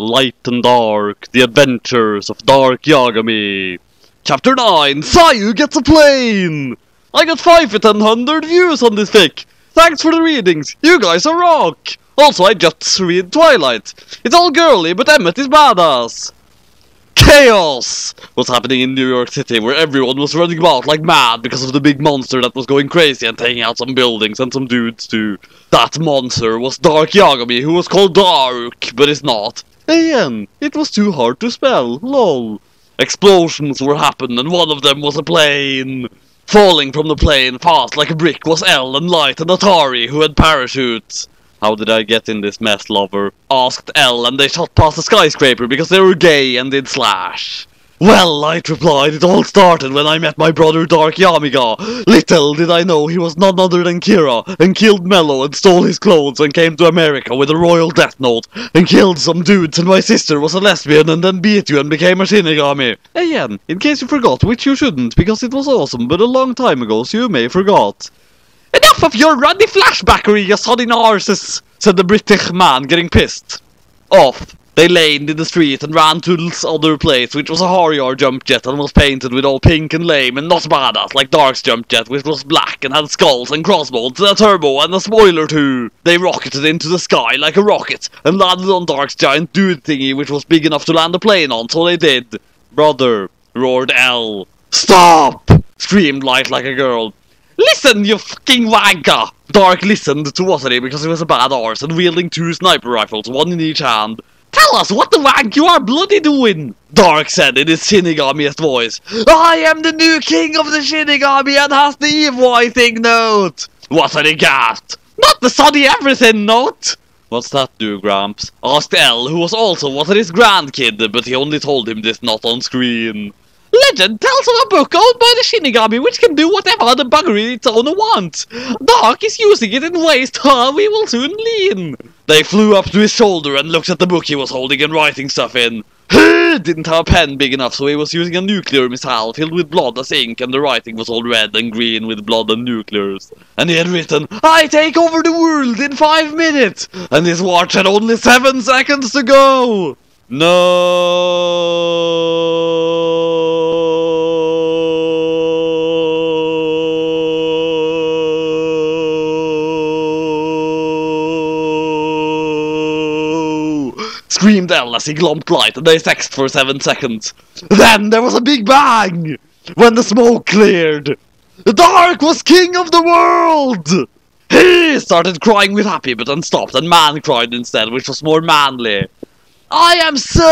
Light and Dark, The Adventures of Dark Yagami. Chapter 9, Sayu gets a plane! I got 5 to 100 views on this fic. Thanks for the readings, you guys are rock! Also, I just read Twilight. It's all girly, but Emmett is badass. Chaos was happening in New York City, where everyone was running about like mad because of the big monster that was going crazy and taking out some buildings and some dudes too. That monster was Dark Yagami, who was called Dark, but is not. Again, it was too hard to spell, lol. Explosions were happening, and one of them was a plane. Falling from the plane fast like a brick was Elle and Light and Atari, who had parachutes. How did I get in this mess, lover? Asked Elle, and they shot past a skyscraper because they were gay and did slash. Well, Light replied, it all started when I met my brother Dark Yamiga. Little did I know he was none other than Kira, and killed Mello and stole his clothes and came to America with a royal death note, and killed some dudes, and my sister was a lesbian and then beat you and became a Shinigami. Again, in case you forgot, which you shouldn't, because it was awesome, but a long time ago, so you may forgot. Enough of your ruddy flashbackery, you soddy narcissus, said the British man, getting pissed off. They laned in the street and ran to this other place, which was a Harrier jump jet and was painted with all pink and lame and not badass like Dark's jump jet, which was black and had skulls and crossbones and a turbo and a spoiler too. They rocketed into the sky like a rocket and landed on Dark's giant dude thingy, which was big enough to land a plane on, so they did. Brother, roared Elle. Stop! Screamed Light like a girl. Listen, you fucking wanker! Dark listened to Wattery because he was a bad arse and wielding 2 sniper rifles, one in each hand. Tell us what the wank you are bloody doing! Dark said in his Shinigamiest voice. I am the new king of the Shinigami and has the EY thing note! Wattery gasped. Not the soddy everything note! What's that do, Gramps? Asked Elle, who was also Wattery's grandkid, but he only told him this not on screen. Legend tells of a book owned by the Shinigami which can do whatever the buggery its owner wants. Dark is using it in ways we will soon learn. They flew up to his shoulder and looked at the book he was holding and writing stuff in. He didn't have a pen big enough, so he was using a nuclear missile filled with blood as ink, and the writing was all red and green with blood and nuclears. And he had written, I take over the world in 5 minutes! And his watch had only 7 seconds to go! No! Screamed Elle as he glomped Light, and they sexed for 7 seconds. Then there was a big bang! When the smoke cleared. Dark was king of the world! He started crying with happy, but then stopped, and Man cried instead, which was more manly. I am so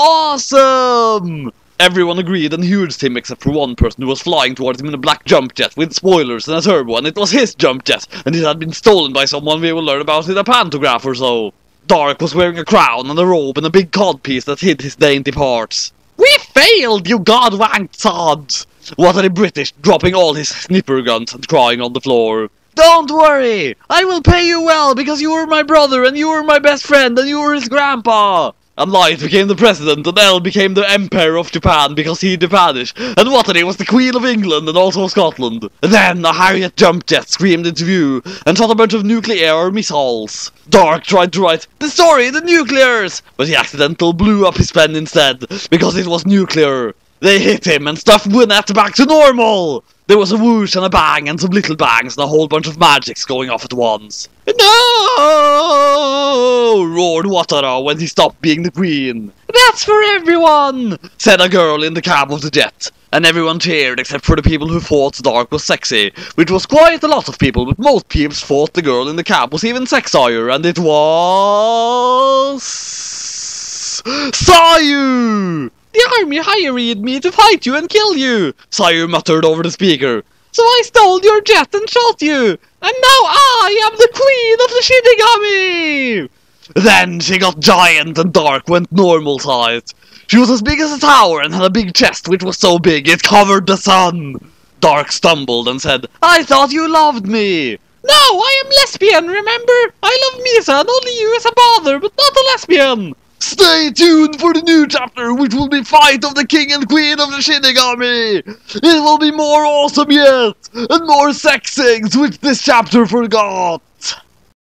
awesome! Everyone agreed and hugged him except for one person who was flying towards him in a black jump jet with spoilers and a turbo, and it was his jump jet, and it had been stolen by someone we will learn about in a pantograph or so. Dark was wearing a crown and a robe and a big codpiece that hid his dainty parts. We failed, you god-wanked sods! What are the British, dropping all his snipper guns and crying on the floor. Don't worry! I will pay you well because you were my brother and you were my best friend and you were his grandpa! And Light became the president and Elle became the emperor of Japan because he Japanish, and Wattery was the queen of England and also Scotland. Then a Harriet jump jet screamed into view and shot a bunch of nuclear missiles. Dark tried to write, the story, the nuclears! But he accidentally blew up his pen instead because it was nuclear. They hit him and stuff went back to normal! There was a whoosh and a bang and some little bangs and a whole bunch of magics going off at once. No! Roared Watara when he stopped being the queen. That's for everyone! Said a girl in the cab of the jet. And everyone cheered except for the people who thought Dark was sexy, which was quite a lot of people, but most peeps thought the girl in the cab was even sexier, and it was... Sayu! The army hired me to fight you and kill you, Sayu muttered over the speaker. So I stole your jet and shot you, and now I am the queen of the Shinigami! Then she got giant and Dark went normal sized. She was as big as a tower and had a big chest which was so big it covered the sun. Dark stumbled and said, I thought you loved me. No, I am lesbian, remember? I love Misa and only you as a bother, but not a lesbian. Stay tuned for the new chapter, which will be Fight of the King and Queen of the Shinigami! It will be more awesome yet, and more sex things which this chapter forgot!